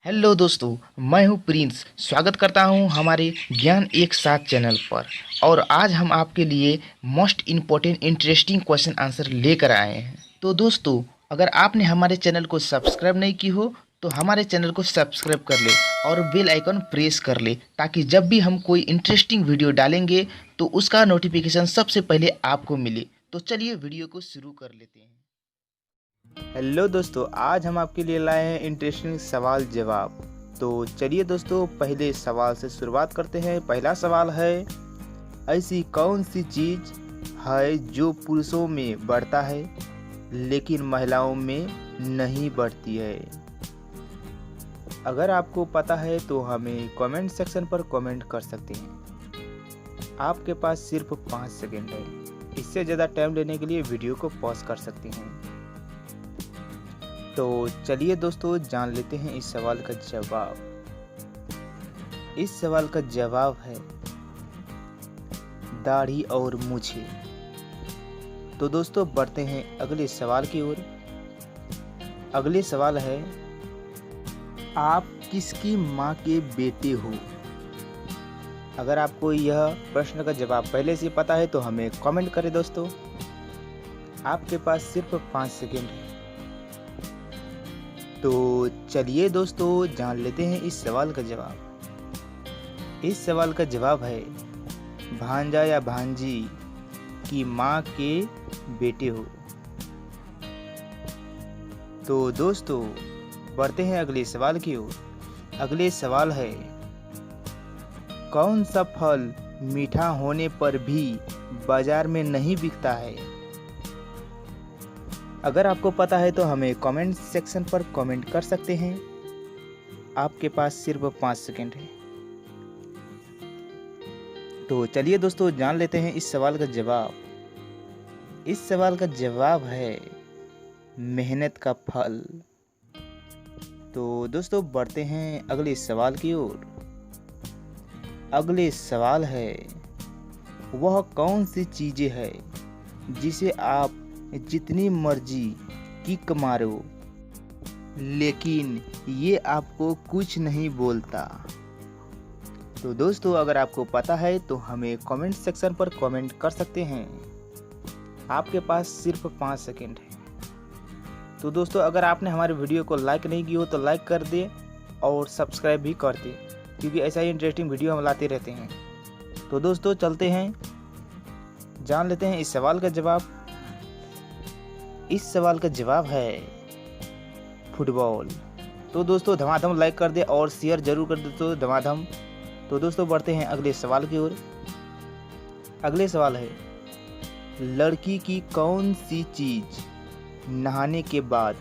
Hello दोस्तों। मैं हूं प्रिंस। स्वागत करता हूं हमारे ज्ञान एक साथ चैनल पर। और आज हम आपके लिए most important interesting question answer लेकर आए हैं। तो दोस्तों, अगर आपने हमारे चैनल को सब्सक्राइब नहीं की हो तो हमारे चैनल को सब्सक्राइब कर ले और बेल आइकन प्रेस कर ले, ताकि जब भी हम कोई इंटरेस्टिंग वीडियो डालेंगे तो उसका नोटिफिकेशन सबसे पहले आपको मिले। तो चलिए वीडियो को शुरू कर लेते हैं। हेलो दोस्तों, आज हम आपके लिए लाए हैं इंटरेस्टिंग सवाल जवाब। तो चलिए दोस्तों, पहले सवाल से शुरुआत करते हैं। पहला सवाल है, ऐसी कौन सी चीज़ है जो पुरुषों में बढ़ता है लेकिन महिलाओं में नहीं बढ़ती है? अगर आपको पता है तो हमें कमेंट सेक्शन पर कमेंट कर सकते हैं। आपके पास सिर्फ 5 सेकंड है। इससे ज़्यादा टाइम लेने के लिए वीडियो को पॉज कर सकते हैं। तो चलिए दोस्तों, जान लेते हैं इस सवाल का जवाब। इस सवाल का जवाब है दाढ़ी और मूछें। तो दोस्तों, बढ़ते हैं अगले सवाल की ओर। अगले सवाल है, आप किसकी माँ के बेटे हो? अगर आपको यह प्रश्न का जवाब पहले से पता है तो हमें कमेंट करें दोस्तों। आपके पास सिर्फ 5 सेकंड है। तो चलिए दोस्तों, जान लेते हैं इस सवाल का जवाब। इस सवाल का जवाब है भांजा या भांजी की माँ के बेटे हो। तो दोस्तों, बढ़ते हैं अगले सवाल की ओर। अगले सवाल है, कौन सा फल मीठा होने पर भी बाजार में नहीं बिकता है? अगर आपको पता है तो हमें कमेंट सेक्शन पर कमेंट कर सकते हैं। आपके पास सिर्फ 5 सेकंड है। तो चलिए दोस्तों, जान लेते हैं इस सवाल का जवाब। इस सवाल का जवाब है मेहनत का फल। तो दोस्तों, बढ़ते हैं अगले सवाल की ओर। अगले सवाल है, वह कौन सी चीज़ें है जिसे आप जितनी मर्जी किक मारो लेकिन ये आपको कुछ नहीं बोलता? तो दोस्तों, अगर आपको पता है तो हमें कमेंट सेक्शन पर कमेंट कर सकते हैं। आपके पास सिर्फ 5 सेकंड है। तो दोस्तों, अगर आपने हमारे वीडियो को लाइक नहीं की हो तो लाइक कर दे और सब्सक्राइब भी कर दे, क्योंकि ऐसा ही इंटरेस्टिंग वीडियो हम लाते रहते हैं। तो दोस्तों, चलते हैं, जान लेते हैं इस सवाल का जवाब। इस सवाल का जवाब है फुटबॉल। तो दोस्तों, धमाधम लाइक कर दे और शेयर जरूर कर दे तो धमाधम। तो दोस्तों, बढ़ते हैं अगले सवाल की ओर। अगले सवाल है, लड़की की कौन सी चीज़ नहाने के बाद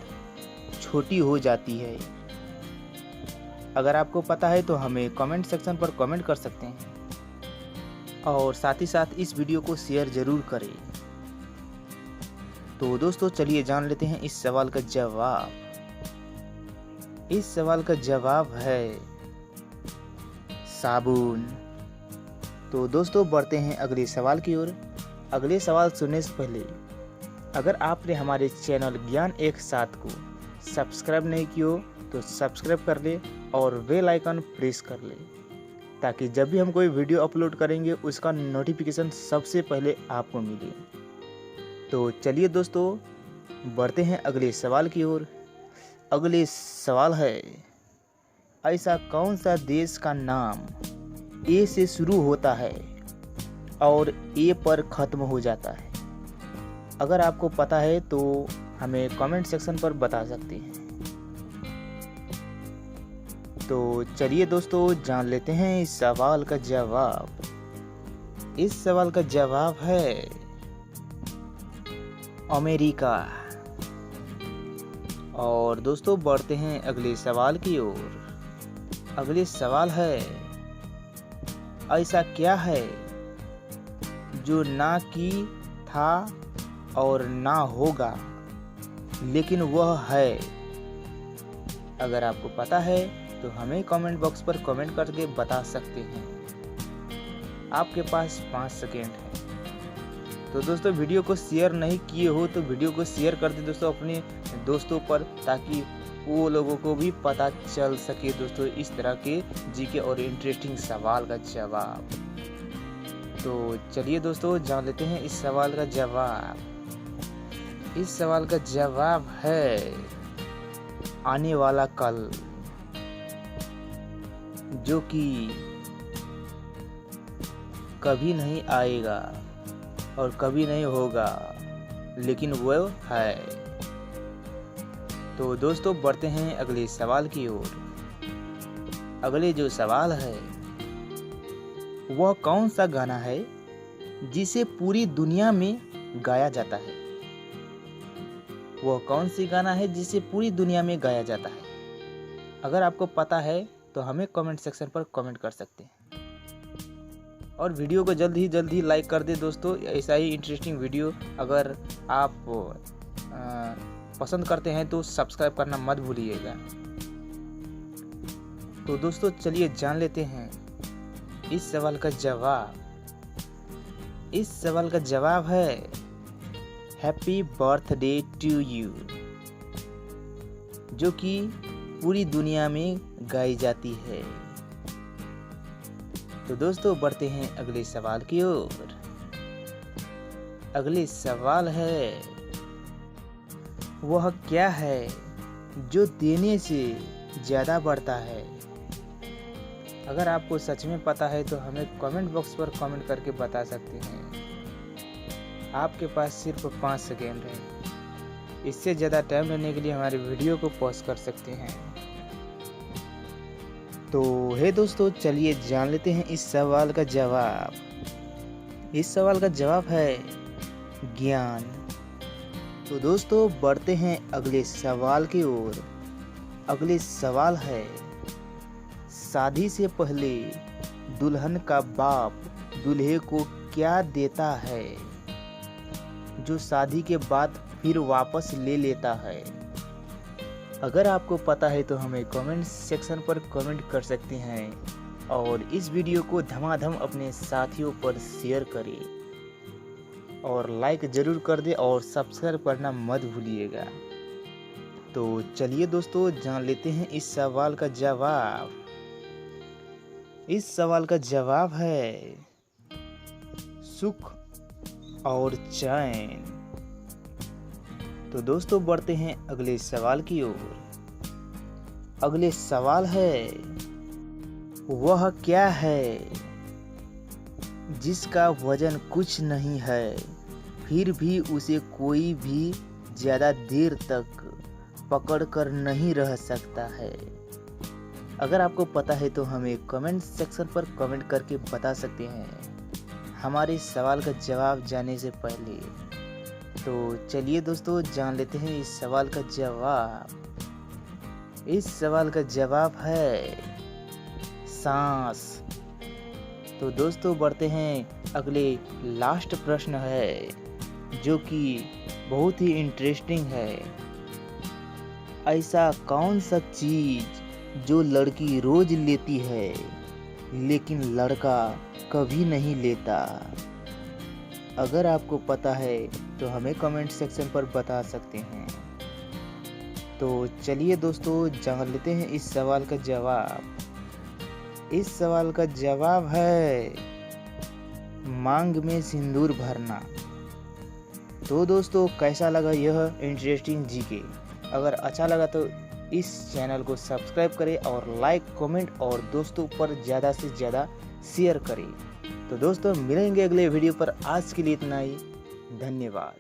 छोटी हो जाती है? अगर आपको पता है तो हमें कमेंट सेक्शन पर कमेंट कर सकते हैं और साथ ही साथ इस वीडियो को शेयर जरूर करें। तो दोस्तों, चलिए जान लेते हैं इस सवाल का जवाब। इस सवाल का जवाब है साबुन। तो दोस्तों, बढ़ते हैं अगले सवाल की ओर। अगले सवाल सुनने से पहले अगर आपने हमारे चैनल ज्ञान एक साथ को सब्सक्राइब नहीं किया तो सब्सक्राइब कर ले और बेल आइकन प्रेस कर ले, ताकि जब भी हम कोई वीडियो अपलोड करेंगे उसका नोटिफिकेशन सबसे पहले आपको मिले। तो चलिए दोस्तों, बढ़ते हैं अगले सवाल की ओर। अगले सवाल है, ऐसा कौन सा देश का नाम ए से शुरू होता है और ए पर ख़त्म हो जाता है? अगर आपको पता है तो हमें कमेंट सेक्शन पर बता सकते हैं। तो चलिए दोस्तों, जान लेते हैं इस सवाल का जवाब। इस सवाल का जवाब है अमेरिका। और दोस्तों, बढ़ते हैं अगले सवाल की ओर। अगले सवाल है, ऐसा क्या है जो ना की था और ना होगा लेकिन वह है? अगर आपको पता है तो हमें कमेंट बॉक्स पर कमेंट करके बता सकते हैं। आपके पास 5 सेकंड है। तो दोस्तों वीडियो को शेयर नहीं किए हो तो वीडियो को शेयर कर दे दोस्तों अपने दोस्तों पर, ताकि वो लोगों को भी पता चल सके दोस्तों इस तरह के जीके और इंटरेस्टिंग सवाल का जवाब। तो चलिए दोस्तों जान लेते हैं इस सवाल का जवाब। इस सवाल का जवाब है आने वाला कल, जो कि कभी नहीं आएगा और कभी नहीं होगा, लेकिन वो है। तो दोस्तों बढ़ते हैं अगले सवाल की ओर। अगले जो सवाल है, वह कौन सा गाना है जिसे पूरी दुनिया में गाया जाता है? वह कौन सी गाना है जिसे पूरी दुनिया में गाया जाता है? अगर आपको पता है तो हमें कमेंट सेक्शन पर कमेंट कर सकते हैं, और वीडियो को जल्द ही लाइक कर दे दोस्तों। ऐसा ही इंटरेस्टिंग वीडियो अगर आप पसंद करते हैं तो सब्सक्राइब करना मत भूलिएगा। तो दोस्तों चलिए जान लेते हैं इस सवाल का जवाब। इस सवाल का जवाब है हैप्पी बर्थडे टू यू, जो कि पूरी दुनिया में गाई जाती है। तो दोस्तों बढ़ते हैं अगले सवाल की ओर। अगले सवाल है, वह क्या है जो देने से ज़्यादा बढ़ता है? अगर आपको सच में पता है तो हमें कमेंट बॉक्स पर कमेंट करके बता सकते हैं। आपके पास सिर्फ 5 सेकेंड है। इससे ज़्यादा टाइम लेने के लिए हमारे वीडियो को पॉज कर सकते हैं। तो हे दोस्तों चलिए जान लेते हैं इस सवाल का जवाब। इस सवाल का जवाब है ज्ञान। तो दोस्तों बढ़ते हैं अगले सवाल की ओर। अगले सवाल है, शादी से पहले दुल्हन का बाप दूल्हे को क्या देता है जो शादी के बाद फिर वापस ले लेता है? अगर आपको पता है तो हमें कमेंट सेक्शन पर कमेंट कर सकते हैं, और इस वीडियो को धमाधम अपने साथियों पर शेयर करें और लाइक ज़रूर कर दे और सब्सक्राइब करना मत भूलिएगा। तो चलिए दोस्तों जान लेते हैं इस सवाल का जवाब। इस सवाल का जवाब है सुख और चैन। तो दोस्तों बढ़ते हैं अगले सवाल की ओर। अगले सवाल है, वह क्या है जिसका वजन कुछ नहीं है, फिर भी उसे कोई भी ज़्यादा देर तक पकड़ कर नहीं रह सकता है? अगर आपको पता है तो हमें कमेंट सेक्शन पर कमेंट करके बता सकते हैं हमारे सवाल का जवाब जानने से पहले। तो चलिए दोस्तों जान लेते हैं इस सवाल का जवाब। इस सवाल का जवाब है सांस। तो दोस्तों बढ़ते हैं अगले लास्ट प्रश्न है, जो कि बहुत ही इंटरेस्टिंग है। ऐसा कौन सा चीज जो लड़की रोज लेती है लेकिन लड़का कभी नहीं लेता? अगर आपको पता है तो हमें कमेंट सेक्शन पर बता सकते हैं। तो चलिए दोस्तों जान लेते हैं इस सवाल का जवाब। इस सवाल का जवाब है मांग में सिंदूर भरना। तो दोस्तों कैसा लगा यह इंटरेस्टिंग जीके? अगर अच्छा लगा तो इस चैनल को सब्सक्राइब करें और लाइक कमेंट और दोस्तों पर ज़्यादा से ज़्यादा शेयर करें। तो दोस्तों मिलेंगे अगले वीडियो पर। आज के लिए इतना ही। धन्यवाद।